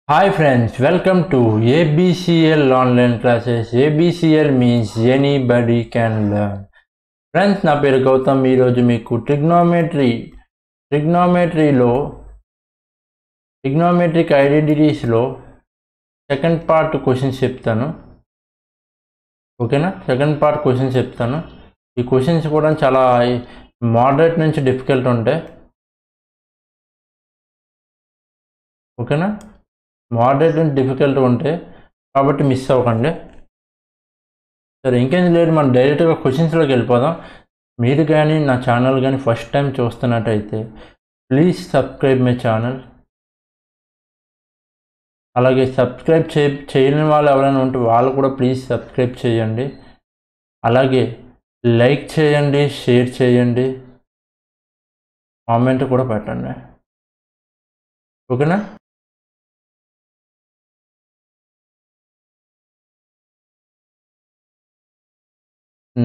Hi friends, welcome to ABCL online classes. ABCL means anybody can learn. Friends, నా పేరు గౌతమ్. ఈరోజు మీకు trigonometric ఐడెంటిటీస్లో second part questions చెప్తాను. ఓకేనా? సెకండ్ పార్ట్ క్వశ్చన్స్ చెప్తాను. ఈ క్వశ్చన్స్ కూడా చాలా మోడరేట్ నుంచి డిఫికల్ట్ ఉంటాయి. ఓకేనా? మోడరేట్ నుంచి డిఫికల్ట్ ఉంటాయి కాబట్టి మిస్ అవ్వకండి. సరే, ఇంకేం లేదు, మనం డైరెక్ట్గా క్వశ్చన్స్లోకి వెళ్ళిపోదాం. మీరు కానీ నా ఛానల్ కానీ ఫస్ట్ టైం చూస్తున్నట్టయితే ప్లీజ్ సబ్స్క్రైబ్ మై ఛానల్. అలాగే సబ్స్క్రైబ్ చేయని వాళ్ళు ఎవరైనా ఉంటే వాళ్ళు కూడా ప్లీజ్ సబ్స్క్రైబ్ చేయండి. అలాగే లైక్ చేయండి, షేర్ చేయండి, కామెంట్ కూడా పెట్టండి. ఓకేనా?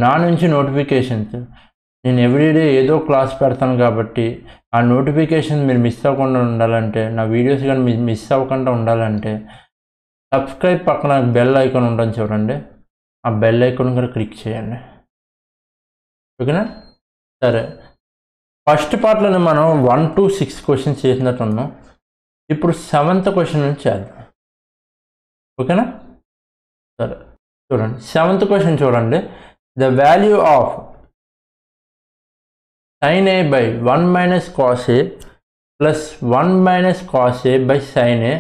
నా నుంచి నోటిఫికేషన్స్ నేను ఎవ్రీడే ఏదో క్లాస్ పెడతాను కాబట్టి ఆ నోటిఫికేషన్ మీరు మిస్ అవ్వకుండా ఉండాలంటే, నా వీడియోస్ కానీ మిస్ అవ్వకుండా ఉండాలంటే సబ్స్క్రైబ్ పక్కన బెల్ ఐకాన్ ఉంటుంది చూడండి, ఆ బెల్ ఐకాన్ కూడా క్లిక్ చేయండి. ఓకేనా? సరే, ఫస్ట్ పార్ట్లోనే మనం 1 to 6 క్వశ్చన్స్ చేసినట్టు ఉన్నాం. ఇప్పుడు 7th క్వశ్చన్ నుంచి చేద్దాం. ఓకేనా? సరే, చూడండి 7th క్వశ్చన్ చూడండి. The value of sin a by 1 minus cos a plus 1 minus cos a by sin a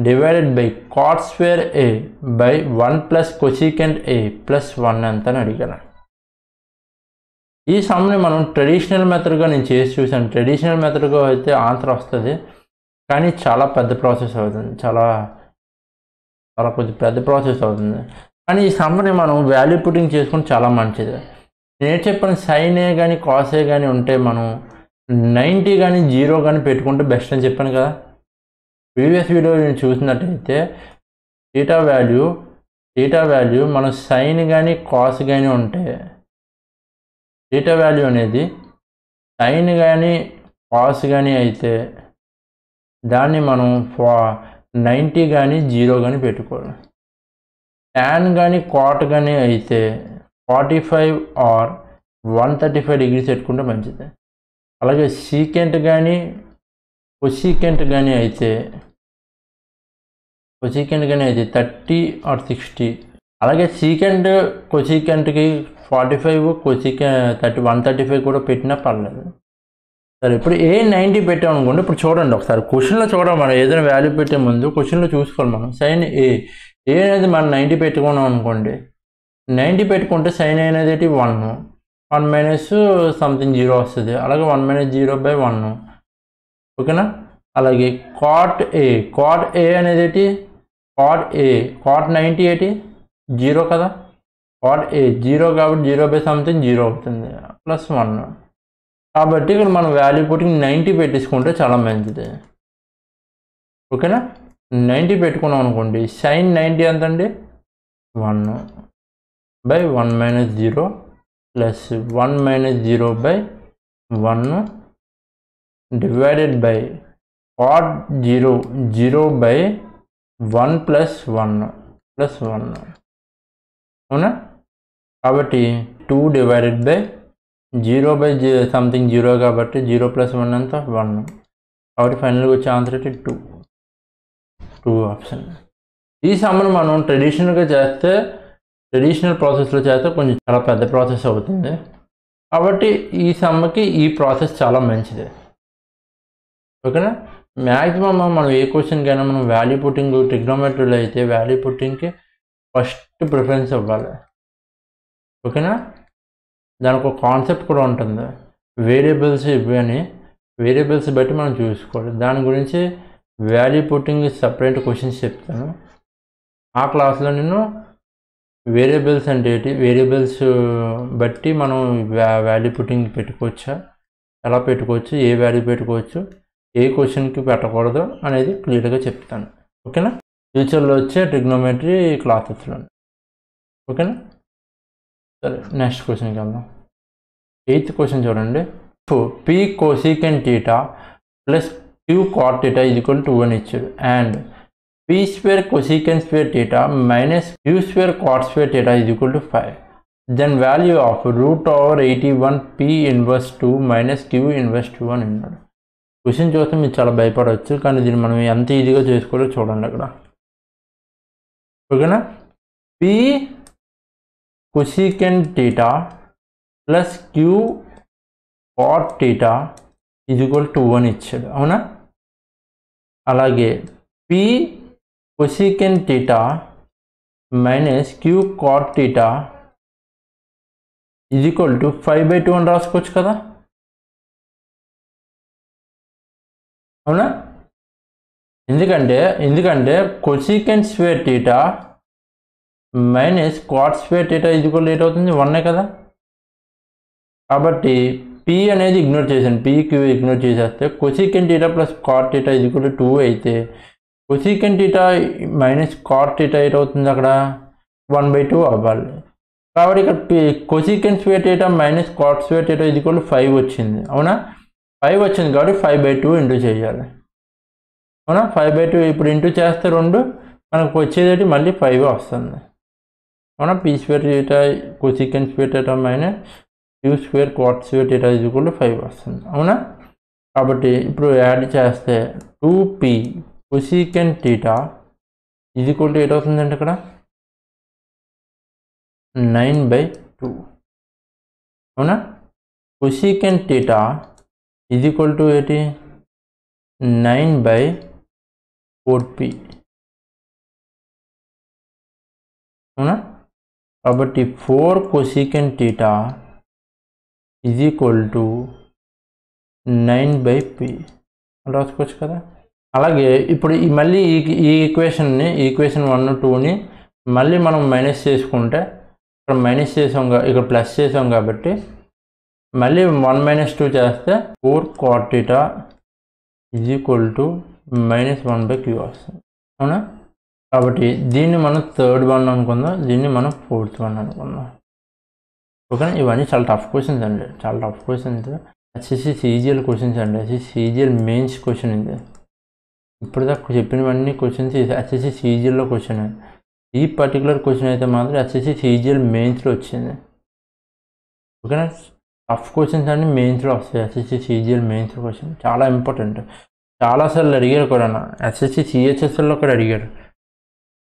divided by cot square a by 1 plus cosecant a plus 1 ఎంత అని అడిగాను. ఈ సమ్ని మనం ట్రెడిషనల్ మెథడ్గా నేను చేసి చూసాను. ట్రెడిషనల్ మెథడ్గా అయితే ఆన్సర్ వస్తుంది, కానీ చాలా పెద్ద ప్రాసెస్ అవుతుంది, చాలా కొంచెం పెద్ద ప్రాసెస్ అవుతుంది. కానీ ఈ సమ్ని మనం వాల్యూ పుట్టింగ్ చేసుకుని చాలా మంచిది. నేను చెప్పాను, సైన్ ఏ కానీ కాస్ ఏ కానీ ఉంటే మనం 90 కానీ 0 కానీ పెట్టుకుంటే బెస్ట్ అని చెప్పాను కదా. ప్రీవియస్ వీడియో నేను చూసినట్టయితే థీటా వాల్యూ మనం సైన్ కానీ కాస్ కానీ ఉంటే థీటా వాల్యూ అనేది సైన్ కానీ కాస్ కానీ అయితే దాన్ని మనం 90 కానీ 0 కానీ పెట్టుకోవాలి. ట్యాన్ కానీ కాట్ కానీ అయితే 45 ఆర్ 135 డిగ్రీస్ పెట్టుకుంటే మంచిది. అలాగే సీకెంట్ కానీ కొసీకెంట్ కానీ అయితే 30 ఆర్ 60. అలాగే సీకెంట్ కొసీకెంట్కి 45, కొసీకెంట్ 135 కూడా పెట్టినా పర్లేదు. సరే, ఇప్పుడు ఏ 90 పెట్టామనుకోండి. ఇప్పుడు చూడండి ఒకసారి క్వశ్చన్లో చూడాలి. మనం ఏదైనా వాల్యూ పెట్టే ముందు క్వశ్చన్లో చూసుకోవాలి. మనం సైన్ ఏ అనేది మనం 90 పెట్టుకున్నాం అనుకోండి. 90 పెట్టుకుంటే సైన్ అనేది 1 మైనస్ సంథింగ్ 0 వస్తుంది. అలాగే 1 మైనస్ 0 బై 1. ఓకేనా? అలాగే కాట్ ఏ అనేది కాట్ 90 ఏంటి 0 కదా. కాట్ ఏ 0 కాబట్టి 0 బై సంథింగ్ 0 అవుతుంది ప్లస్ 1. కాబట్టి ఇక్కడ మనం వాల్యూ పుట్టింగ్ 90 పెట్టేసుకుంటే చాలా మంచిది. ఓకేనా? 90 పెట్టుకున్నాం అనుకోండి. సైన్ 90 ఎంత అండి 1 by 1 minus 0 plus 1 minus 0 by 1 divided by cot 0 by 1 plus 1 అవునా? కాబట్టి 2 డివైడెడ్ బై 0 బై సంథింగ్ 0 కాబట్టి 0 ప్లస్ 1 అంతా 1. కాబట్టి ఫైనల్గా వచ్చే ఆన్సర్ అయితే 2 ఆప్షన్. ఈ సమ్ను మనం ట్రెడిషనల్ ప్రాసెస్లో చేస్తే కొంచెం చాలా పెద్ద ప్రాసెస్ అవుతుంది. కాబట్టి ఈ సమ్కి ఈ ప్రాసెస్ చాలా మంచిది. ఓకేనా? మ్యాక్సిమం మనం ఏ క్వశ్చన్కైనా మనం వాల్యూ పుట్టింగ్ ట్రిగ్నోమెట్రీలో అయితే వాల్యూ పుట్టింగ్కి ఫస్ట్ ప్రిఫరెన్స్ ఇవ్వాలి. ఓకేనా? దానికి ఒక కాన్సెప్ట్ కూడా ఉంటుంది, వేరియబుల్స్ ఇవి అని. వేరియబుల్స్ బట్టి మనం చూసుకోవాలి. దాని గురించి వాల్యూ పుట్టింగ్ సపరేట్ క్వశ్చన్స్ చెప్తాను. ఆ క్లాస్లో నేను వేరియబుల్స్ అంటే ఏంటి, వేరియబుల్స్ బట్టి మనం వాల్యూ పుట్టింగ్ పెట్టుకోవచ్చా, ఎలా పెట్టుకోవచ్చు, ఏ వాల్యూ పెట్టుకోవచ్చు, ఏ క్వశ్చన్కి పెట్టకూడదు అనేది క్లియర్గా చెప్తాను. ఓకేనా? ఫ్యూచర్లో వచ్చే ట్రిగ్నోమెట్రీ క్లాసెస్లో. ఓకేనా? సరే, నెక్స్ట్ క్వశ్చన్కి వెళ్దాం. 8th క్వశ్చన్ చూడండి. P cosecant theta plus q cot theta is equal to 1 ఇచ్చాడు. And p square cosecant square theta minus q square cot square theta is equal to 5. Then value of root over 81 p inverse 2 minus q inverse 2 అని అన్నాడు. Question చూస్తే మీరు చాలా భయపడవచ్చు, కానీ దీన్ని మనం ఎంత ఈజీగా చేసుకోవాలో చూడండి అక్కడ. ఓకేనా, p cosecant theta plus q cot theta is equal to 1 ఇచ్చాడు. అవునా, అలాగే p cosecant theta minus q cot theta is equal to 5/2 అని రాసుకోవచ్చు కదా. అవునా, ఎందుకంటే cosecant square theta minus cot square theta is equal to 8 అవుతుంది, 1 కదా. కాబట్టి p అనేది ఇగ్నోర్ చేశాను, p q ఇగ్నోర్ చేసేస్తే cosecant theta plus cot theta is equal to 2 అయితే cosecant theta minus cot theta 8 అవుతుంది, అక్కడ 1/2 అవ్వాలి. కాబట్టి ఇక్కడ cosecant square theta minus cot square theta is equal to 5 వచ్చింది. అవునా, 5 వచ్చింది కాబట్టి 5/2 ఇంటూ చేయాలి. అవునా, 5/2 ఇప్పుడు ఇంటూ చేస్తే 2 మనకు వచ్చేది మళ్ళీ 5 వస్తుంది. అవునా, p square theta cosecant square theta minus q square cot square theta is equal to 5 వస్తుంది. అవునా, కాబట్టి ఇప్పుడు యాడ్ చేస్తే 2p cosecant theta is equal to 8 అవుతుందంటే ఇక్కడ 9/2. అవునా, cosecant theta is equal to 9/4p. అవునా, కాబట్టి 4 cosecant theta is equal to 9/p రాసుకోవచ్చు కదా. అలాగే ఇప్పుడు మళ్ళీ ఈ ఈక్వేషన్ 1 2ని మళ్ళీ మనం మైనస్ చేసుకుంటే ఇక్కడ మైనస్ చేసాం, ఇక్కడ ప్లస్ చేసాం కాబట్టి మళ్ళీ 1 - 2 చేస్తే 4 cot theta is equal to -1/q వస్తుంది. అవునా, కాబట్టి దీన్ని మనం థర్డ్ వన్ అనుకుందాం, దీన్ని మనం ఫోర్త్ వన్ అనుకుందాం. ఓకేనా, ఇవన్నీ చాలా టఫ్ క్వశ్చన్స్ అండి, చాలా tough questions. SSC CGL questions అండి, SSC CGL మెయిన్స్ క్వశ్చన్ ఇది. ఇప్పుడు దాకా చెప్పినవన్నీ క్వశ్చన్స్ SSC CGLలో క్వశ్చన్. ఈ పర్టికులర్ క్వశ్చన్ అయితే మాత్రం SSC CGL మెయిన్స్లో వచ్చింది. ఓకేనా, టఫ్ క్వశ్చన్స్ అన్ని మెయిన్స్లో వస్తాయి. SSC CGL మెయిన్స్ క్వశ్చన్ చాలా ఇంపార్టెంట్, చాలాసార్లు అడిగారు కూడా. SSC CHSLలో కూడా అడిగారు.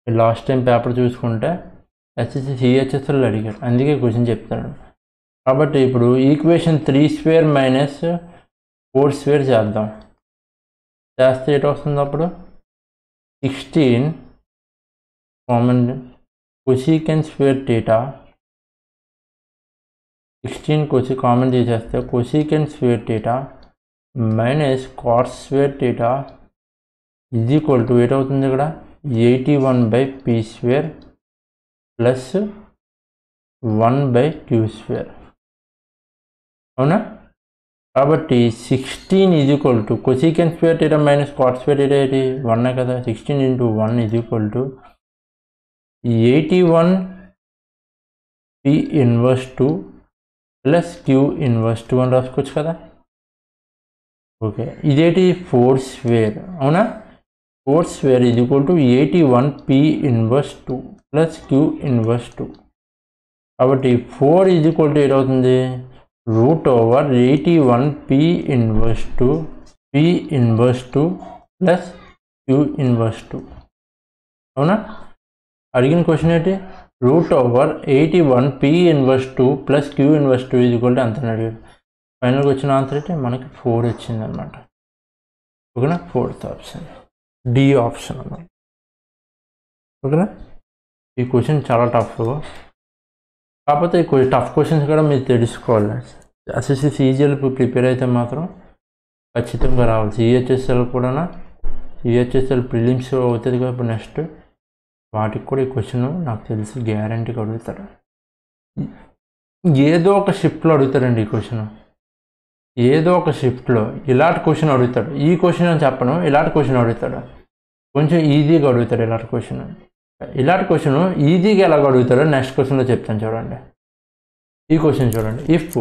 లాస్ట్ టైం పేపర్ చూసుకుంటే SSC CHSLలో అడిగారు, అందుకే క్వశ్చన్ చెప్తాను. కాబట్టి ఇప్పుడు ఈక్వేషన్ 3² మైనస్ 4² చేద్దాం. చేస్తే ఎటు వస్తుంది అప్పుడు 16 common cosecant square theta 16 common తీసేస్తే cosecant square theta minus cot square theta is equal to 8 అవుతుంది. ఇక్కడ 81/p² ప్లస్ 1/q². అవునా, కాబట్టి 16 is equal to cosecant square theta minus cot square theta 1 కదా. 16 × 1 is equal to 81p inverse 2 plus q inverse 2 అని రాసుకోవచ్చు కదా. Okay, ఇదేంటి 4². అవునా, 4² is equal to 81p inverse 2 plus q inverse 2. కాబట్టి 4 is equal to 8 అవుతుంది, √81p inverse 2 p inverse 2 plus q inverse 2. అవునా, అడిగిన క్వశ్చన్ ఏంటి, √81p inverse 2 plus q inverse 2 is equal to అంత అడిగాడు. ఫైనల్గా వచ్చిన ఆన్సర్ అయితే మనకి 4 వచ్చింది అనమాట. ఓకేనా, ఫోర్త్ ఆప్షన్ డి ఆప్షన్ అన్నమాట. ఓకేనా, ఈ క్వశ్చన్ చాలా టఫ్, కాకపోతే ఈ టఫ్ క్వశ్చన్స్ కూడా మీరు తెలుసుకోవాలి. SSC CGL ప్రిపేర్ అయితే మాత్రం ఖచ్చితంగా రావాలి. CHSL కూడా, CHSL ప్రిలిమ్స్ అవుతుంది కదా ఇప్పుడు నెక్స్ట్, వాటికి కూడా ఈ క్వశ్చన్ నాకు తెలిసి గ్యారంటీగా అడుగుతారు. ఏదో ఒక షిఫ్ట్లో అడుగుతారండి ఈ క్వశ్చన్, ఏదో ఒక షిఫ్ట్లో ఇలాంటి క్వశ్చన్ అడుగుతాడు. ఈ క్వశ్చన్ అని చెప్పను, ఇలాంటి క్వశ్చన్ అడుగుతాడు, కొంచెం ఈజీగా అడుగుతాడు. ఇలాంటి క్వశ్చన్ ఈజీగా ఎలాగ అడుగుతాడో నెక్స్ట్ క్వశ్చన్లో చెప్తాను చూడండి. ఈ క్వశ్చన్ చూడండి, if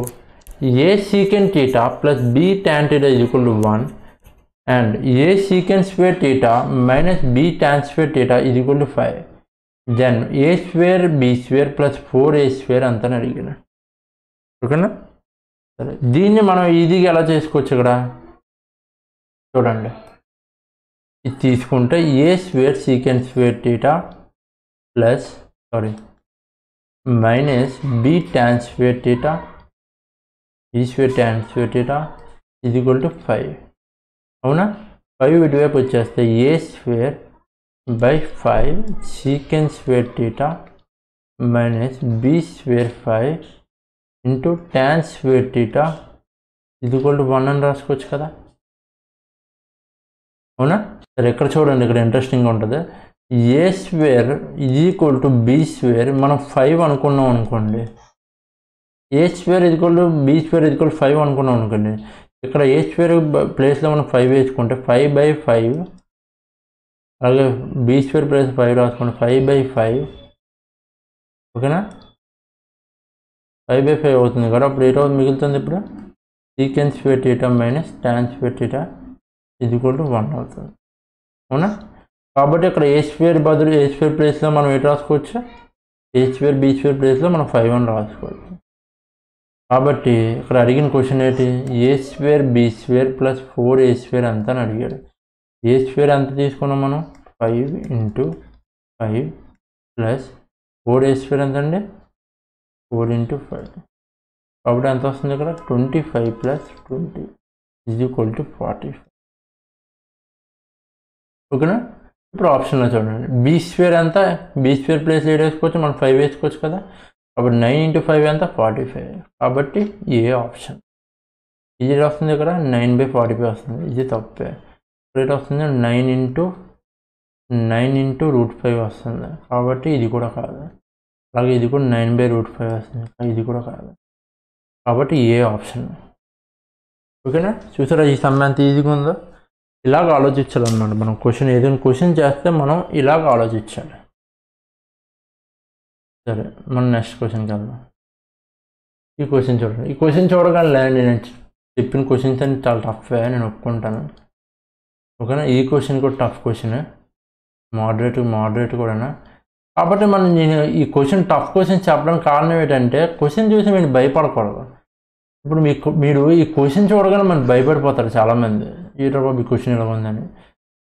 a secant theta plus b tan theta is equal to 1 and a secant square theta minus b tan square theta is equal to 5. Then a square b square plus 4a square అంతా అడిగాను. ఓకేనా? సరే, దీన్ని మనం ఈజీగా ఎలా చేసుకోవచ్చు? ఇక్కడ చూడండి, ఇది తీసుకుంటే a square secant square theta plus minus b tan square theta ఈ square tan square theta is equal to 5. అవునా? 5 ఇటువైపు వచ్చేస్తే a square by 5 secant square theta minus b square 5 into tan square theta is equal to 1 అని రాసుకోవచ్చు కదా. అవునా? సరే, ఇక్కడ చూడండి, ఇక్కడ ఇంట్రెస్టింగ్గా ఉంటుంది. A square is equal to b square మనం 5 అనుకున్నాం అనుకోండి. A square is equal to b square is equal 5 అనుకున్నాం అనుకోండి. ఇక్కడ ఏ స్క్వేర్ ప్లేస్లో మనం 5 వేసుకుంటే 5/5, అలాగే బి స్క్వేర్ ప్లేస్ 5 రాసుకుంటే 5/5. ఓకేనా? 5/5 అవుతుంది కదా. అప్పుడు ఏ రోజు మిగులుతుంది? ఇప్పుడు secant square theta minus tan square theta is equal to 1 అవుతుంది. అవునా? కాబట్టి ఇక్కడ ఏ స్క్వేర్ బదులు ఏ స్క్వేర్ ప్లేస్లో మనం ఏంటి రాసుకోవచ్చు? ఏ స్క్వేర్ బి స్క్వేర్ ప్లేస్లో మనం 5 అని రాసుకోవచ్చు. కాబట్టి ఇక్కడ అడిగిన క్వశ్చన్ ఏంటి? A square b square plus 4a square అంత అని అడిగాడు. ఏ స్క్వేర్ ఎంత తీసుకున్నాం మనం? 5 × 5 ప్లస్ 4a స్క్వేర్ ఎంత అండి? 4 × 5. కాబట్టి ఎంత వస్తుంది ఇక్కడ? 25 + 20 ఈజ్ ఈక్వల్ టు 45. ఓకేనా? ఇప్పుడు ఆప్షన్లో చూడండి, బి స్క్వేర్ ఎంత? బి స్క్వేర్ ప్లేస్ 8 వేసుకోవచ్చు, మనం 5 వేసుకోవచ్చు కదా. కాబట్టి 9 × 5 ఎంత? 45. కాబట్టి ఏ ఆప్షన్ ఇది వస్తుంది. ఇక్కడ 9/45 వస్తుంది. ఇది తప్పే. రేట్ వస్తుంది 9 × √5 వస్తుంది. కాబట్టి ఇది కూడా కాదు. అలాగే ఇది కూడా 9/√5 వస్తుంది. ఇది కూడా కాదు. కాబట్టి ఏ ఆప్షన్. ఓకేనా? చూసారా ఈ సమ్ ఎంత ఈజీగా ఉందో? ఇలాగ ఆలోచించాలన్నమాట. మనం ఏదైనా క్వశ్చన్ చేస్తే మనం ఇలాగ ఆలోచించాలి. సరే, మనం నెక్స్ట్ క్వశ్చన్కి వెళ్దాం. ఈ క్వశ్చన్ చూడండి. ఈ క్వశ్చన్ చూడగానే నేను చెప్పిన క్వశ్చన్స్ అన్ని చాలా టఫే, నేను ఒప్పుకుంటాను. ఓకేనా? ఈ క్వశ్చన్ కూడా టఫ్ క్వశ్చనే, మోడరేట్ కూడా. కాబట్టి నేను ఈ క్వశ్చన్ టఫ్ క్వశ్చన్ చెప్పడానికి కారణం ఏంటంటే, క్వశ్చన్ చూసి మీరు భయపడకూడదు. ఇప్పుడు మీరు ఈ క్వశ్చన్ చూడగానే మనం భయపడిపోతారు చాలామంది, ఈ క్వశ్చన్ ఇలా ఉందని.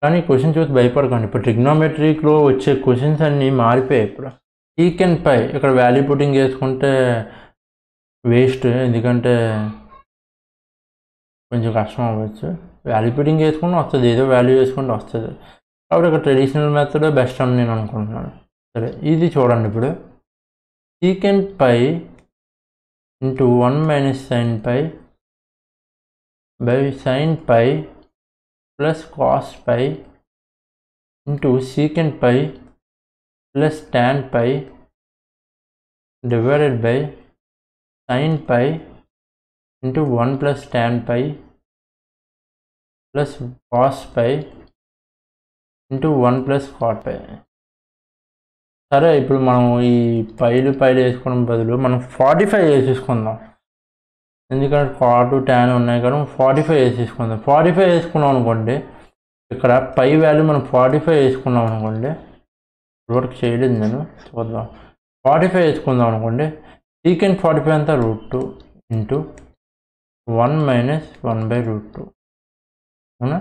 కానీ ఈ క్వశ్చన్ చూసి భయపడకండి. ఇప్పుడు ట్రిగ్నోమెట్రీలో వచ్చే క్వశ్చన్స్ అన్నీ మారిపోయాయి. ఇప్పుడు సీకెంట్ పై ఇక్కడ వాల్యూ పుట్టింగ్ చేసుకుంటే వేస్ట్, ఎందుకంటే కొంచెం కష్టం అవ్వచ్చు. వాల్యూ పుట్టింగ్ చేసుకుంటే వస్తుంది, ఏదో వాల్యూ చేసుకుంటే వస్తుంది. కాబట్టి ఇక్కడ ట్రెడిషనల్ మెథడ్ బెస్ట్ అని నేను అనుకుంటున్నాను. సరే, ఇది చూడండి. ఇప్పుడు secant pi into 1 - sin π by sin π plus cos π into secant π plus tan π divided by sin π into 1 + tan π plus cos π into 1 + cot π. సరే, ఇప్పుడు మనం ఈ పైలు వేసుకోవడం బదులు మనం 45 వేసేసుకుందాం. ఎందుకంటే కాట్ ట్యాన్ ఉన్నాయి కదా, 45 వేసేసుకుందాం. 45 వేసుకున్నాం అనుకోండి, ఇక్కడ పై వాల్యూ మనం 45 వేసుకున్నాం అనుకోండి. వర్క్ చేయలేదు నేను, చూద్దాం. 45 వేసుకుందాం అనుకోండి. సీకెంట్ 45 అంతా √2 ఇంటూ 1 - 1/√2. అవునా?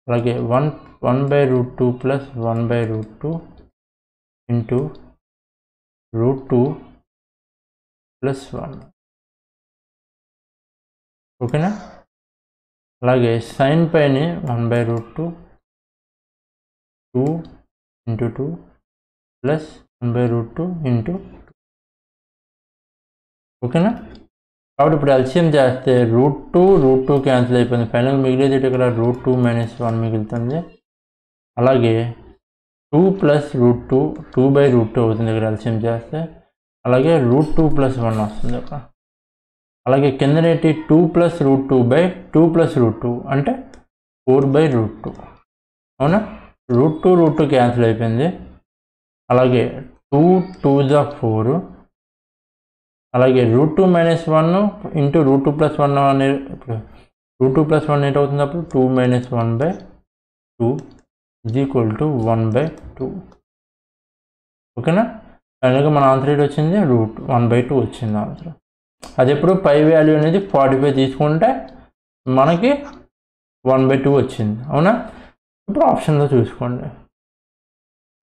అలాగే 1/√2 ప్లస్ 1/√2 ఇంటూ √2 + 1. ఓకేనా? అలాగే సైన్ పైని 1/√2 2 × 2 ప్లస్ 1/√2 ఇంటూ 2. ఓకేనా? కాబట్టి ఇప్పుడు ఎల్సిఎం చేస్తే √2 క్యాన్సిల్ అయిపోయింది. ఫైనల్ మిగిలేది ఇక్కడ √2 - 1 మిగులుతుంది. అలాగే 2 + √2 2/√2 అవుతుంది ఇక్కడ ఎల్సిఎం చేస్తే. అలాగే √2 + 1 వస్తుంది అక్కడ. అలాగే కిందనేటి 2 + √2/2 + √2 అంటే 4/√2. అవునా? √2 క్యాన్సిల్ అయిపోయింది. అలాగే 2 × 2 = 4. అలాగే √2 - 1 ఇంటూ √2 + 1 అనేది రూట్ 2 ప్లస్ 1 అవుతుంది అప్పుడు 2 మైనస్ 1/2 ఈజ్ ఈక్వల్ టు 1/2. ఓకేనా? ఫైనల్గా మన ఆన్సర్ ఏంటి వచ్చింది? రూట్ 1/2 వచ్చింది ఆన్సర్. అది ఎప్పుడు పై వాల్యూ అనేది 45 తీసుకుంటే మనకి 1/2 వచ్చింది. అవునా? ఇప్పుడు ఆప్షన్లో చూసుకోండి.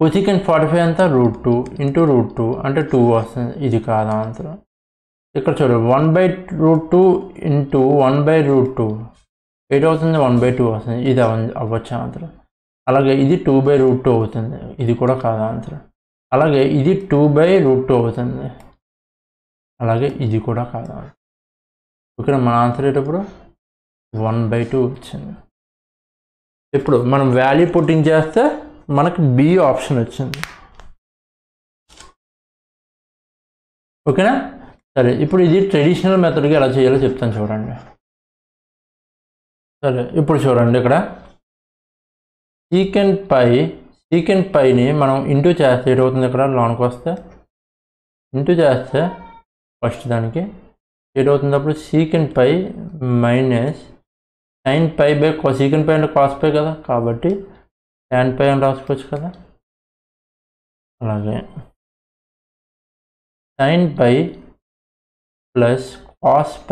కొసీకెంట్ 45 ఎంత? √2 ఇంటూ √2 అంటే 2 వస్తుంది. ఇది కాదు ఆన్సర్. ఇక్కడ చూడండి 1/√2 ఇంటూ 1/√2 8 అవుతుంది, 1/2 వస్తుంది. ఇది అవ్వచ్చు ఆన్సర్. అలాగే ఇది 2/√2 అవుతుంది. ఇది కూడా కాదు ఆన్సర్. అలాగే ఇది 2/√2 అవుతుంది. అలాగే ఇది కూడా కాదు ఆన్సర్. ఇక్కడ మన ఆన్సర్ ఏంటప్పుడు 1/2 వచ్చింది. ఇప్పుడు మనం వాల్యూ పుట్టింగ్ చేస్తే మనకు బి ఆప్షన్ వచ్చింది. ఓకేనా? సరే, ఇప్పుడు ఇది ట్రెడిషనల్ మెథడ్గా ఎలా చేయాలో చెప్తాను చూడండి. సరే, ఇప్పుడు చూడండి ఇక్కడ సీకెంట్ పైని మనం ఇంటూ చేస్తే ఏటవుతుంది? ఇక్కడ లోనికి వస్తే ఇంటూ చేస్తే ఫస్ట్ దానికి ఏటవుతుంది? అప్పుడు secant pi minus sin π by secant pi అంటే కాస్ పై కదా, కాబట్టి tan π అని రాసుకోవచ్చు కదా. అలాగే sin π plus cos π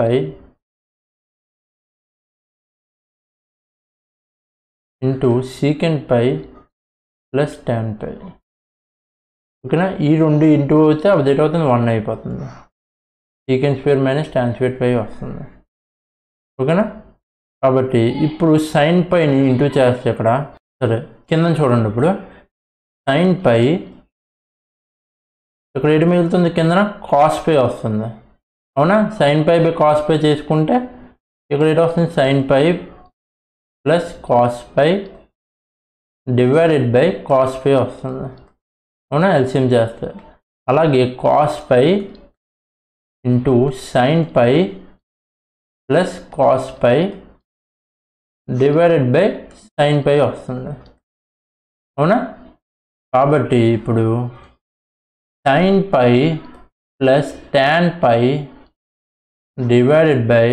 into secant pi plus tan π. ఓకేనా? ఈ రెండు ఇంటూ అయితే అది ఏటవుతుంది? 1 అయిపోతుంది. Secant square minus tan square pi వస్తుంది. ఓకేనా? కాబట్టి ఇప్పుడు sin πని ఇంటూ చేస్తే ఇక్కడ సరే కింద చూడండి. ఇప్పుడు sin π ఇక్కడ ఏడు మిగులుతుంది? కిందన కాస్ π వస్తుంది. అవునా? sin π బై కాస్ π చేసుకుంటే ఇక్కడ ఏడు వస్తుంది? sin π plus cos π divided by cos π వస్తుంది. అవునా? ఎల్సిఎం చేస్తే అలాగే cos π into sin π plus cos π divided by sin π వస్తుంది. అవునా? కాబట్టి ఇప్పుడు sin π plus tan π divided by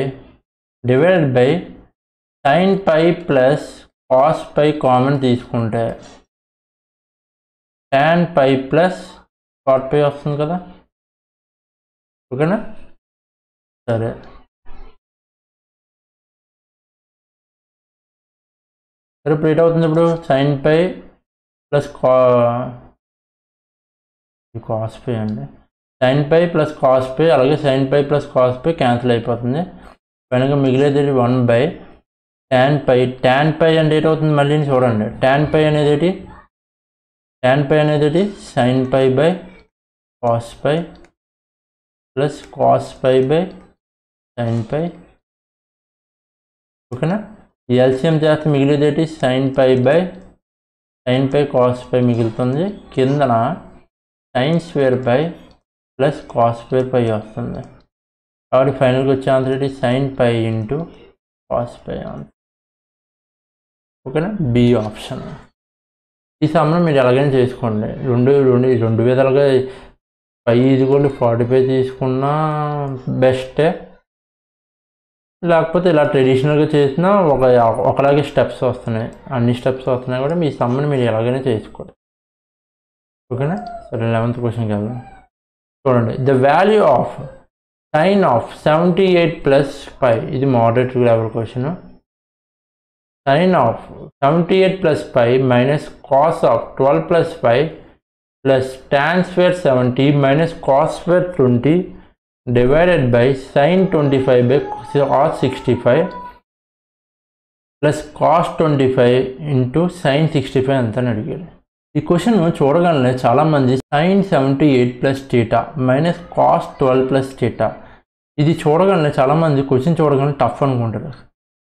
sin π plus cos π common తీసుకుంటే tan π ప్లస్ cot π వస్తుంది కదా. ఓకేనా? సరే, ఇప్పుడు ఏట్ అవుతుంది? ఇప్పుడు sin π ప్లస్ కాస్ π అండి. sin π ప్లస్ కాస్ π అలాగే sin π plus cos pi cancel అయిపోతుంది. వెనక మిగిలేది 1/tan π. tan π అంటే ఏట్ అవుతుంది? మళ్ళీ చూడండి. tan π అనేది sin π by cos π plus cos π by sin π. ఓకేనా? ఈ ఎల్సిఎం చేస్తే మిగిలేదేటి? sin π బై sin π కాస్ π మిగులుతుంది. కిందన sin square pi plus cos square pi వస్తుంది. కాబట్టి ఫైనల్గా వచ్చే ఆన్సర్ ఏంటి? sin π into cos π answer. ఓకేనా? B option. ఈ సమ్ను మీరు ఎలాగైనా చేసుకోండి. రెండు విధాలుగా π = 45 తీసుకున్నా బెస్టే, లేకపోతే ఇలా ట్రెడిషనల్గా చేసినా ఒకలాగే స్టెప్స్ వస్తున్నాయి. అన్ని స్టెప్స్ వస్తున్నాయి కూడా మీ సమ్ని మీరు ఎలాగైనా చేసుకోండి. ఓకేనా? సరే, 11th క్వశ్చన్కి వెళ్దాం. చూడండి, the value of sin of 78 plus π. ఇది moderate level question. sin of 78 plus π minus cos of 12 plus π plus tan square 70 minus cos square 20 divided by sin 25 by cos 65 plus cos 25 into sin 65 ఎంత అని అడిగారు. ఈ question చూడగానే చాలామంది sin 78 plus θ minus cos 12 plus θ, ఇది చూడగానే చాలామంది question చూడగానే టఫ్ అనుకుంటారు.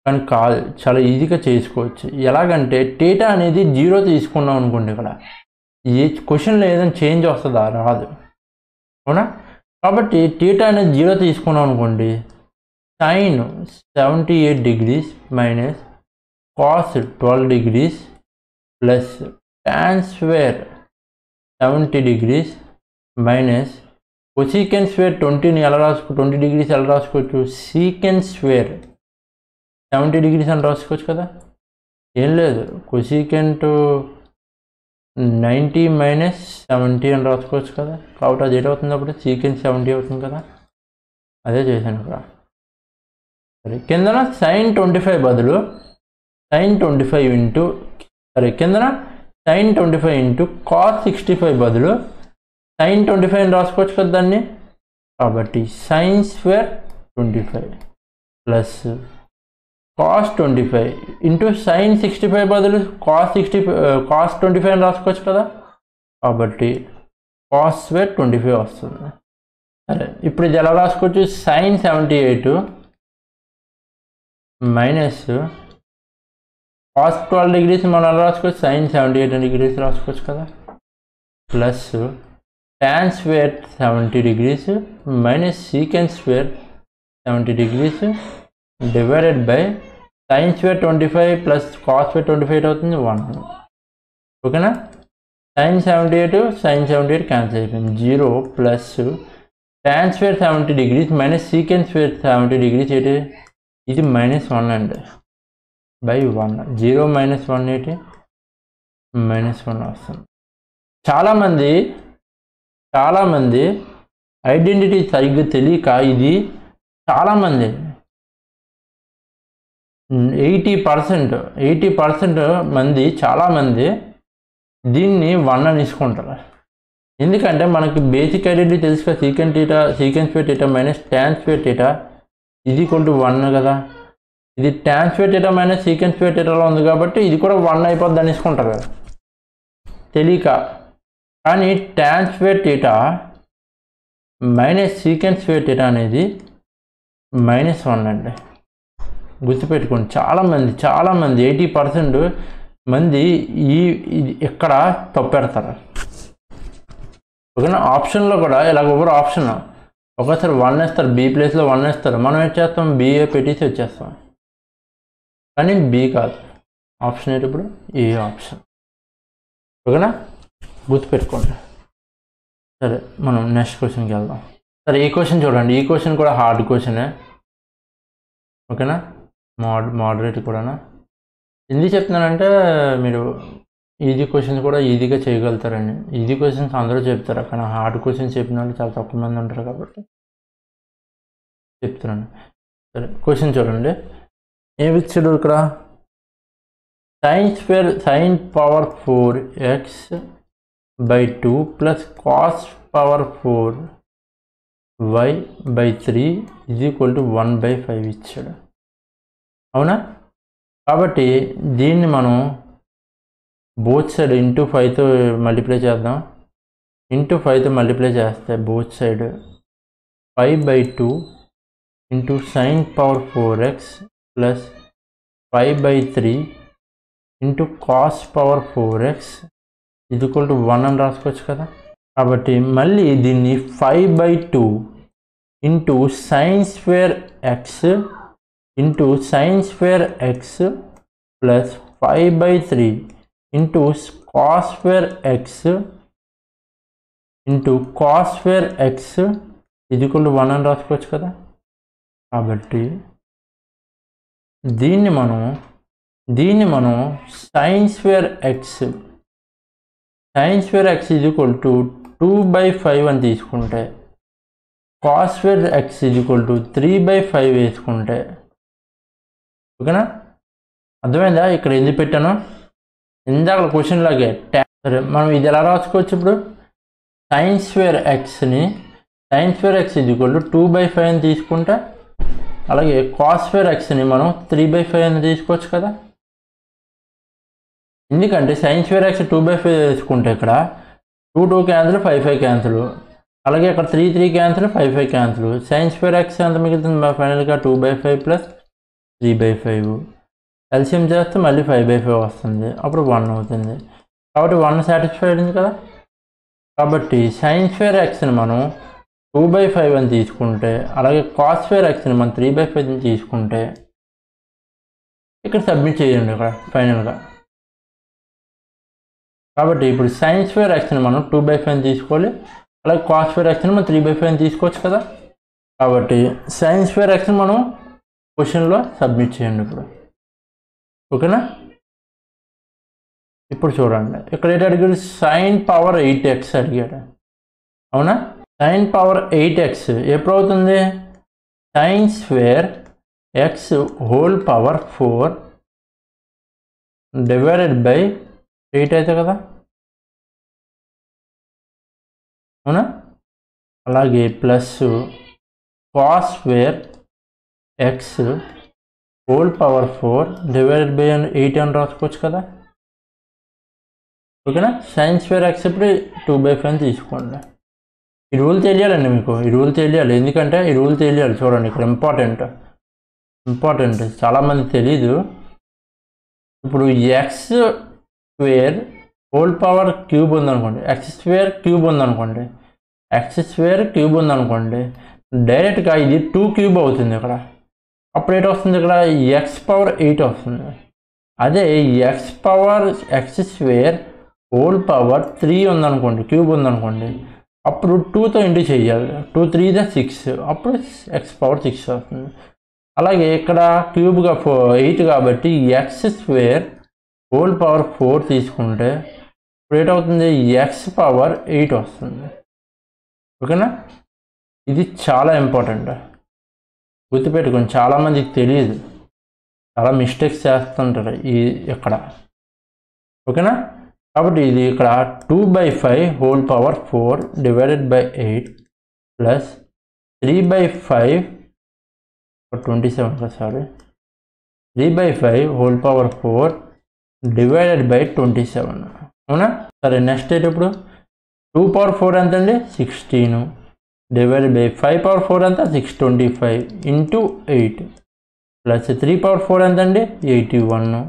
కానీ కాదు, చాలా ఈజీగా చేసుకోవచ్చు. ఎలాగంటే θ అనేది 0 తీసుకున్నాం అనుకోండి, ఇక్కడ ఈ క్వశ్చన్లో ఏదైనా చేంజ్ వస్తుందా? రాదు. అవునా? కాబట్టి θ అనేది 0 తీసుకున్నాం అనుకోండి, sin 78 degrees minus cos 12 degrees plus tan square 70 degrees minus cosecant square 20 degrees ఎలా రాసుకోవచ్చు? సీకెంట్ స్క్వేర్ 70 degrees అని రాసుకోవచ్చు కదా. ఏం లేదు, కొసీకెంట్ 90 మైనస్ 70 అని రాసుకోవచ్చు కదా. కాబట్టి అది ఏటవుతుంది అప్పుడు సీకెంట్ 70 అవుతుంది కదా. అదే చేశాను ఇక్కడ. సరే కిందన sin 25 బదులు sin 25 ఇంటూ కిందన sin 25 ఇంటూ cos 65 బదులు sin 25 అని రాసుకోవచ్చు కదా దాన్ని. కాబట్టి sin square 25 plus cos 25 into sin 65 బదులు cos 25 అని రాసుకోవచ్చు కదా. కాబట్టి cos స్క్వేర్ 25 వస్తుంది. సరే ఇప్పుడు ఇది ఎలా రాసుకోవచ్చు, sin 78 మైనస్ cos 12 degrees మనం ఎలా రాసుకోవచ్చు, sin 78 degrees రాసుకోవచ్చు కదా. Plus tan square 70 degrees minus secant square 70 degrees divided by sin square 25 plus cos square 25 అవుతుంది 1. ఓకేనా. sin 78 క్యాన్సిల్ అయిపోయింది 0 plus tan square 70 degrees minus secant square 70 degrees ఏంటి, ఇది -1 అండి బై 1. 0 మైనస్ 1 ఏంటి, -1 వస్తుంది. చాలామంది ఐడెంటిటీ సరిగ్గా తెలియక ఇది చాలామంది 80% మంది చాలామంది దీన్ని 1 అని తీసుకుంటారు. ఎందుకంటే మనకి బేసిక్ ఐడెంటిటీ తెలుసు కదా, secant square theta minus tan square theta ఇది ఈక్వల్ టు 1 కదా. ఇది tan square theta minus secant square థీటాలో ఉంది కాబట్టి ఇది కూడా 1 అయిపోద్ది అని తీసుకుంటారు కదా తెలియక. కానీ tan square theta minus secant square theta అనేది -1 అండి. గుర్తుపెట్టుకోండి, చాలామంది 80% మంది ఇక్కడ తప్పెడతారు. ఓకేనా. ఆప్షన్లో కూడా ఇలాగ ఒకరు ఆప్షన్ ఒకసారి 1 వేస్తారు, బి ప్లేస్లో 1 వేస్తారు, మనం ఏం చేస్తాం బిఏ పెట్టేసి వచ్చేస్తాం. కానీ బి కాదు ఆప్షన్, ఏంటి ఇప్పుడు ఏ ఆప్షన్. ఓకేనా, గుర్తుపెట్టుకోండి. సరే మనం నెక్స్ట్ క్వశ్చన్కి వెళ్దాం. సరే ఈ క్వశ్చన్ చూడండి, ఈ క్వశ్చన్ కూడా హార్డ్ క్వశ్చనే. ఓకేనా, మోడరేట్ కూడానా. ఎందుకు చెప్తున్నానంటే మీరు ఈజీ క్వశ్చన్స్ కూడా ఈజీగా చేయగలుగుతారండి. ఈజీ క్వశ్చన్స్ అందరూ చెప్తారు, కానీ హార్డ్ క్వశ్చన్స్ చెప్పిన వాళ్ళు చాలా తక్కువ మంది ఉంటారు కాబట్టి చెప్తున్నాను. సరే క్వశ్చన్ చూడండి, ఏమి ఇచ్చాడు ఇక్కడ, sin power 4x by 2 plus cos power 4y by 3 is equal to 1/5 ఇచ్చాడు. అవునా. కాబట్టి దీన్ని మనం బోత్ సైడ్ ఇంటూ 5తో మల్టిప్లై చేద్దాం. ఇంటూ 5తో మల్టిప్లై చేస్తే both side 5/2 into sin power 4x plus 5/3 into cos power 4x ఇది ఈక్వల్ టు 1 అని రాసుకోవచ్చు కదా. కాబట్టి మళ్ళీ దీన్ని 5/2 into sin square x into sin square x plus 5/3 into cos square x into cos square x ఇది equal to 1 అని రాసుకోవచ్చు కదా. కాబట్టి దీన్ని మనం sin స్క్వేర్ x ఇది ఈక్వల్ టు 2/5 అని తీసుకుంటే, cos స్క్వేర్ x ఇది ఈక్వల్ టు 3/5 వేసుకుంటే, ఓకేనా. అర్థమైందా ఇక్కడ ఎందుకు పెట్టాను, ఇందాక క్వశ్చన్ లాగే. సరే మనం ఇది ఎలా రాసుకోవచ్చు ఇప్పుడు, sin స్క్వేర్ x ఇది ఈక్వల్ టు 2/5 అని తీసుకుంటే, అలాగే cos స్క్వేర్ x మనం 3/5 అని తీసుకోవచ్చు కదా. ఎందుకంటే sin స్క్వేర్ x 2/5 వేసుకుంటే ఇక్కడ 2 క్యాన్సిల్, 5 క్యాన్సిల్, అలాగే ఇక్కడ 3 cancel, 5 cancel. sin square x ఎంత మిగులుతుంది ఫైనల్గా 2/5 ప్లస్ 3/5. ఎల్సిఎం చేస్తే మళ్ళీ 5/5 వస్తుంది, అప్పుడు 1 అవుతుంది. కాబట్టి 1 సాటిస్ఫై అయింది కదా. కాబట్టి sin స్క్వేర్ x మనం 2/5 అని తీసుకుంటే, అలాగే cos స్క్వేర్ x మనం 3/5 అని తీసుకుంటే, ఇక్కడ సబ్మిట్ చేయండి ఇక్కడ ఫైనల్గా. కాబట్టి ఇప్పుడు sin స్క్వేర్ x మనం 2/5 అని తీసుకోవాలి, అలాగే cos స్క్వేర్ x మనం 3/5 అని తీసుకోవచ్చు కదా. కాబట్టి sin స్క్వేర్ x మనం క్వశ్చన్లో సబ్మిట్ చేయండి ఇప్పుడు. ఓకేనా? ఇప్పుడు చూడండి, ఇక్కడ ఏంటి అడిగాడు, సైన్ పవర్ 8x అడిగాడు. అవునా? సైన్ పవర్ 8x ఎప్పుడు అవుతుంది? Sine square x whole power 4 divided by 8 అయితే కదా. అవునా? అలాగే plus cos square x whole power 4 divided by 8 అని రాసుకోవచ్చు కదా. ఓకేనా? సైన్ స్క్వేర్ x ఇప్పుడు 2/5 తీసుకోండి. ఈ రూల్ తెలియాలండి మీకు, ఈ రూల్ తెలియాలి. ఎందుకంటే ఈ రూల్ తెలియాలి. చూడండి ఇక్కడ ఇంపార్టెంట్ చాలామంది తెలీదు. ఇప్పుడు X square whole power cube ఉందనుకోండి, ఎక్స్ స్క్వేర్ క్యూబ్ ఉందనుకోండి, డైరెక్ట్గా ఇది 2 క్యూబ్ అవుతుంది ఇక్కడ. అప్పుడు ఏంటి వస్తుంది? ఇక్కడ ఎక్స్ పవర్ 8 వస్తుంది. అదే X power X square whole power 3 ఉందనుకోండి, క్యూబ్ ఉందనుకోండి, అప్పుడు 2తో ఇంటూ చేయాలి. 2 3 6, అప్పుడు ఎక్స్ పవర్ 6 వస్తుంది. అలాగే ఇక్కడ క్యూబ్గా 8 కాబట్టి ఎక్స్ స్క్వేర్ హోల్ పవర్ 4 తీసుకుంటే ఇప్పుడు ఏటవుతుంది? ఎక్స్ పవర్ 8 వస్తుంది. ఓకేనా? ఇది చాలా ఇంపార్టెంట్, గుర్తుపెట్టుకోండి. చాలామందికి తెలియదు, చాలా మిస్టేక్స్ చేస్తుంటారు ఇక్కడ. ఓకేనా? కాబట్టి ఇది ఇక్కడ 2/5 whole power 4 divided by 8 plus 3/5 27 sorry 3/5 whole power 4 divided by 27. అవునా? సరే, నెక్స్ట్ ఏంటి? ఇప్పుడు 2 పవర్ 4 ఎంత అండి? 16 డివైడెడ్ బై 5 పవర్ 4 ఎంత? 625 ఇంటూ 8 ప్లస్ 3 పవర్ 4 ఎంత అండి? 81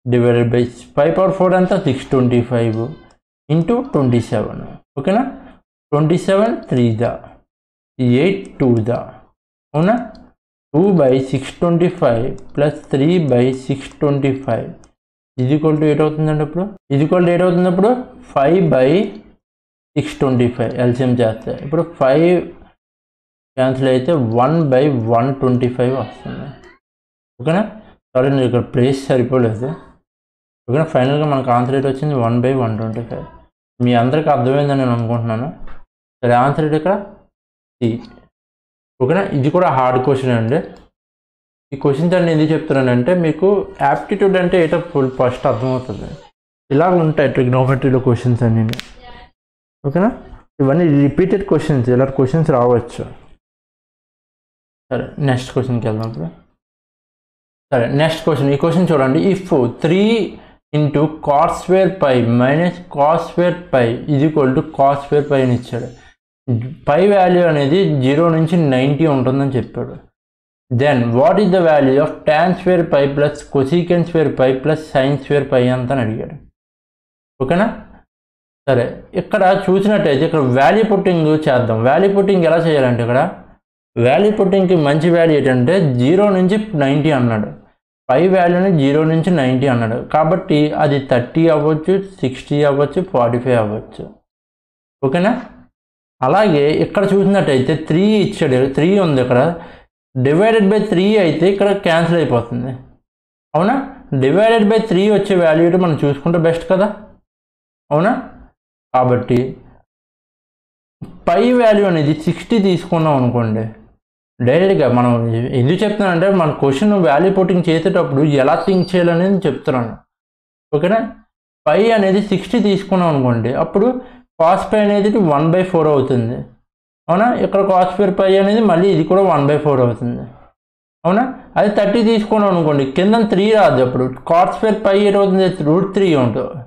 డివైడెడ్ బై 5 పవర్ 4 ఎంత? 625 ఇంటూ 27. ఓకేనా? 27 3 8 2 అవునా? 2/625 ప్లస్ 3/625 ఇది ఈక్వల్ టు 8 అవుతుందండి. ఇప్పుడు ఇది ఈక్వల్ టు 8 అవుతుంది. ఇప్పుడు 5/625 ఎల్సిఎం చేస్తే ఇప్పుడు 5 క్యాన్సిల్ అయితే 1/125 వస్తుంది. ఓకేనా? సారీ, నేను ఇక్కడ ప్లేస్ సరిపోలేదు. ఓకేనా? ఫైనల్గా మనకు ఆన్సర్ రేట్ వచ్చింది 1/125. మీ అందరికీ అర్థమైందని నేను అనుకుంటున్నాను. సరే, ఆన్సర్ రేట్ ఇక్కడ సి. ఓకేనా? ఇది కూడా హార్డ్ క్వశ్చన్ అండి. ఈ క్వశ్చన్స్ అన్ని ఎందుకు చెప్తున్నానంటే మీకు యాప్టిట్యూడ్ అంటే ఏటో ఫస్ట్ అర్థమవుతుంది. ఇలాగ ఉంటాయి ట్రిగ్నోమెట్రీలో క్వశ్చన్స్ అన్నీ. ఓకేనా? ఇవన్నీ రిపీటెడ్ క్వశ్చన్స్, ఇలా క్వశ్చన్స్ రావచ్చు. సరే, నెక్స్ట్ క్వశ్చన్కి వెళ్దాం ఇప్పుడు. సరే, నెక్స్ట్ క్వశ్చన్. ఈ క్వశ్చన్ చూడండి. If 3 into cos square pi minus cos square pi ఇది equal to cos square pi అని ఇచ్చాడు. పై వాల్యూ అనేది 0 నుంచి 90 ఉంటుందని చెప్పాడు. Then what is the value of tan square pi plus cosecant square pi plus sine square pi అంత అని అడిగాడు. ఓకేనా? సరే, ఇక్కడ చూసినట్టయితే ఇక్కడ వాల్యూ పుట్టింగ్ చేద్దాం. వాల్యూ పుట్టింగ్ ఎలా చేయాలంటే ఇక్కడ వాల్యూ పుట్టింగ్కి మంచి వాల్యూ ఏంటంటే 0 నుంచి 90 అన్నాడు. పై వాల్యూని 0 నుంచి 90 అన్నాడు. కాబట్టి అది 30 అవ్వచ్చు, 60 అవ్వచ్చు, 45 అవ్వచ్చు. ఓకేనా? అలాగే ఇక్కడ చూసినట్టయితే 3 ఇచ్చాడు, 3 ఉంది ఇక్కడ. డివైడెడ్ బై 3 అయితే ఇక్కడ క్యాన్సిల్ అయిపోతుంది. అవునా? డివైడెడ్ బై 3 వచ్చే వాల్యూ మనం చూసుకుంటే బెస్ట్ కదా. అవునా? కాబట్టి పై వాల్యూ అనేది 60 తీసుకున్నాం అనుకోండి, డైరెక్ట్గా మనం ఎందుకు చెప్తున్నానంటే మన క్వశ్చన్ వాల్యూ పుట్టింగ్ చేసేటప్పుడు ఎలా థింక్ చేయాలనేది చెప్తున్నాను. ఓకేనా? పై అనేది 60 తీసుకున్నాం అనుకోండి, అప్పుడు కాస్ పై అనేది 1/4 అవుతుంది. అవునా? ఇక్కడ కాస్ స్క్వేర్ పై అనేది మళ్ళీ ఇది కూడా 1/4 అవుతుంది. అవునా? అది 30 తీసుకున్నాం అనుకోండి, కింద 3 రాదు. అప్పుడు కాస్ స్క్వేర్ పై ఏమవుతుంది? √3 ఉంటుంది,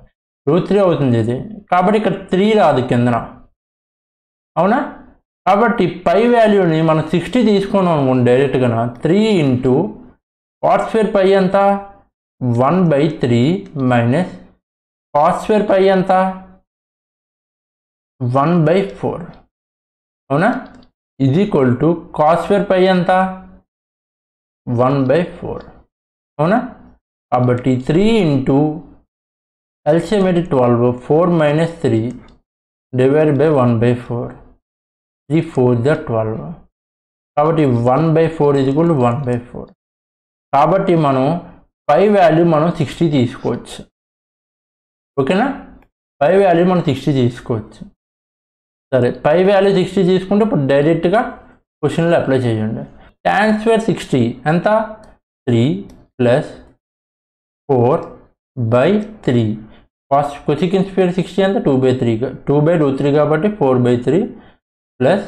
√3 అవుతుంది ఇది. కాబట్టి ఇక్కడ 3 రాదు కిందన. అవునా? కాబట్టి పై వాల్యూని మనం 60 తీసుకున్నాం అనుకోండి, డైరెక్ట్గా 3 ఇంటూ కాస్ స్క్వేర్ పై ఎంత? 1/3 మైనస్ కాస్ స్క్వేర్ పై ఎంత? 1/4. అవునా? ఇది ఈక్వల్ టు కాస్ స్క్వేర్ పై ఎంత? 1/4. అవునా? కాబట్టి 3 ఇంటూ ఎల్సిఎం ఏంటి? 12, 4 మైనస్ 3 డివైడ్ బై 1/4. 3 4 12. కాబట్టి 1/4 ఇది ఈక్వల్ టు 1/4. కాబట్టి మనం పై వాల్యూ మనం 60 తీసుకోవచ్చు. ఓకేనా, పై వాల్యూ మనం 60 తీసుకోవచ్చు. సరే, పై వాల్యూ 60 తీసుకుంటే ఇప్పుడు డైరెక్ట్గా క్వశ్చన్లో అప్లై చేయండి. tan స్క్వేర్ 60 ఎంత? 3 + 4/3. కొసెకంట్ స్క్వేర్ 60 ఎంత? 2/3. 2/3 కాబట్టి 4/3 ప్లస్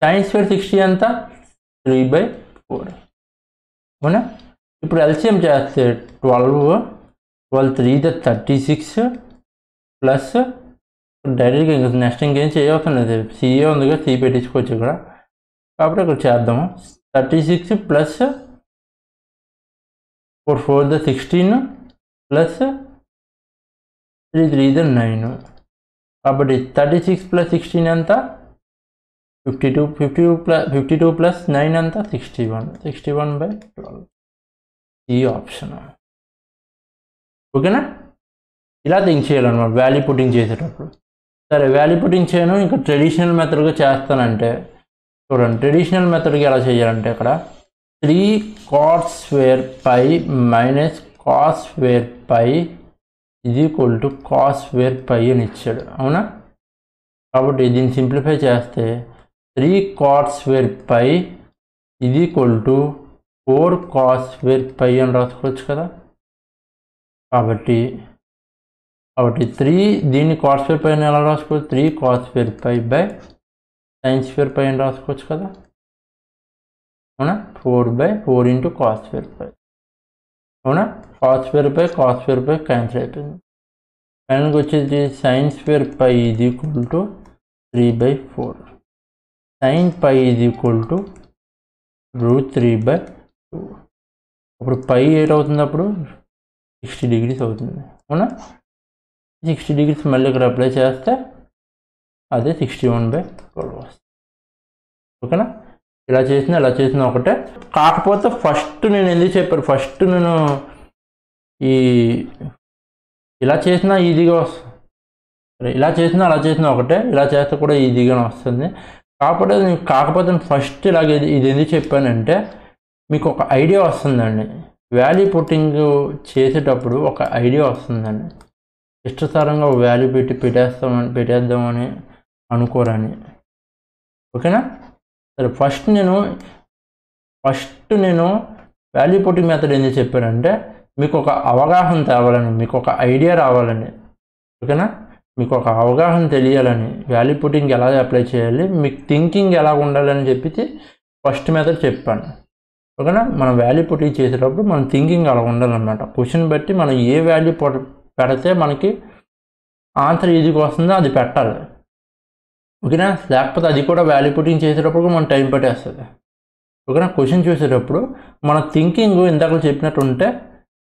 sin స్క్వేర్ 60 ఎంత? 3/4. అవునా? ఇప్పుడు ఎల్సిఎం చేస్తే 12 3 36 ప్లస్ డైరెక్ట్గా ఇంకా నెక్స్ట్ ఇంకేం చేయవలసిన లేదు, సిఏ ఉంది కదా, సి పెట్టించుకోవచ్చు ఇక్కడ. కాబట్టి ఇక్కడ చేద్దాము. 36 ప్లస్ 4 4 16 ప్లస్ 3 3 9. కాబట్టి 36 ప్లస్ 16 ఎంత? 52 ప్లస్ 9 ఎంత? 61/12. ఈ ఆప్షన్. ఓకేనా, ఇలా థింక్ చేయాలన్నమాట వాల్యూ పుట్టింగ్ చేసేటప్పుడు. సరే, వాల్యూ పుట్టింగ్ చేయను ఇంకా ట్రెడిషనల్ మెథడ్గా చేస్తానంటే చూడండి. ట్రెడిషనల్ మెథడ్కి ఎలా చేయాలంటే ఇక్కడ 3 cot square pi minus cos square pi = కాస్ స్క్వేర్ పై అని ఇచ్చాడు. అవునా, కాబట్టి దీన్ని సింప్లిఫై చేస్తే 3 cot square pi = 4 cos square pi అని రాసుకోవచ్చు కదా. కాబట్టి 3 దీన్ని కాట్ స్క్వేర్ పై ఎలా రాసుకోవచ్చు? 3 cos square pi by sin square pi అని రాసుకోవచ్చు కదా. అవునా, 4/4 × cos స్క్వేర్ పై. అవునా, cos స్క్వేర్ పై క్యాన్సిల్ అయిపోయింది. ఫైనల్గా వచ్చేది sin స్క్వేర్ పై = 3/4. sin పై = √3/2. అప్పుడు పై ఏటవుతుంది? అప్పుడు 60 degrees అవుతుంది. అవునా, 60 degrees మళ్ళీ ఇక్కడ అప్లై చేస్తే అదే 61/12 వస్తుంది. ఓకేనా, ఇలా చేసిన ఒకటే. కాకపోతే ఫస్ట్ నేను ఎందుకు చెప్పాను, ఫస్ట్ నేను ఇలా చేసినా ఈజీగా వస్తుంది. ఇలా చేసినా అలా చేసినా ఒకటే, ఇలా చేస్తే కూడా ఈజీగానే వస్తుంది. కాకపోతే ఫస్ట్ ఇలాగ ఇది ఎందుకు చెప్పానంటే మీకు ఒక ఐడియా వస్తుందండి. వాల్యూ పుట్టింగ్ చేసేటప్పుడు ఒక ఐడియా వస్తుందండి. ఇష్టసారంగా వాల్యూ పెట్టేద్దామని అనుకోరని. ఓకేనా, సరే, ఫస్ట్ నేను వాల్యూ పుట్టింగ్ మెథడ్ ఎందుకు చెప్పానంటే మీకు ఒక అవగాహన తేవాలని, మీకు ఒక ఐడియా రావాలని. ఓకేనా, మీకు ఒక అవగాహన తెలియాలని, వాల్యూ పుట్టింగ్ ఎలా అప్లై చేయాలి, మీకు థింకింగ్ ఎలా ఉండాలని చెప్పి ఫస్ట్ మెథడ్ చెప్పాను. ఓకేనా, మనం వాల్యూ పుట్టింగ్ చేసేటప్పుడు మన థింకింగ్ అలా ఉండాలన్నమాట. క్వశ్చన్ బట్టి మనం ఏ వాల్యూ పెడితే మనకి ఆన్సర్ ఈజీగా వస్తుందో అది పెట్టాలి. ఓకేనా, లేకపోతే అది కూడా వాల్యూ పుట్టింగ్ చేసేటప్పుడు మనం టైం పట్టేస్తుంది. ఓకేనా, క్వశ్చన్ చూసేటప్పుడు మన థింకింగ్ ఇందాక చెప్పినట్టు ఉంటే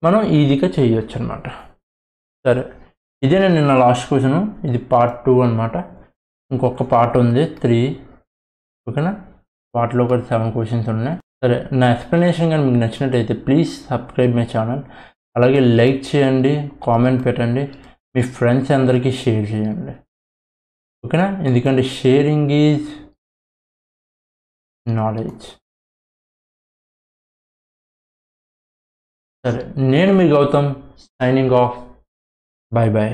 మనం ఈజీగా చేయొచ్చు అనమాట. సరే, ఇదే నిన్న లాస్ట్ క్వశ్చన్, ఇది పార్ట్ 2 అనమాట. ఇంకొక పార్ట్ ఉంది 3. ఓకేనా, పార్ట్లో కూడా 7 క్వశ్చన్స్ ఉన్నాయి. సరే, నా ఎక్స్ప్లెనేషన్ కానీ మీకు నచ్చినట్టయితే ప్లీజ్ సబ్స్క్రైబ్ మై ఛానల్. అలాగే లైక్ చేయండి, కామెంట్ పెట్టండి, మీ ఫ్రెండ్స్ అందరికీ షేర్ చేయండి. ఓకేనా, ఎందుకంటే షేరింగ్ ఈజ్ నాలెడ్జ్. సరే, నేను మీ Gautam, signing off. Bye bye.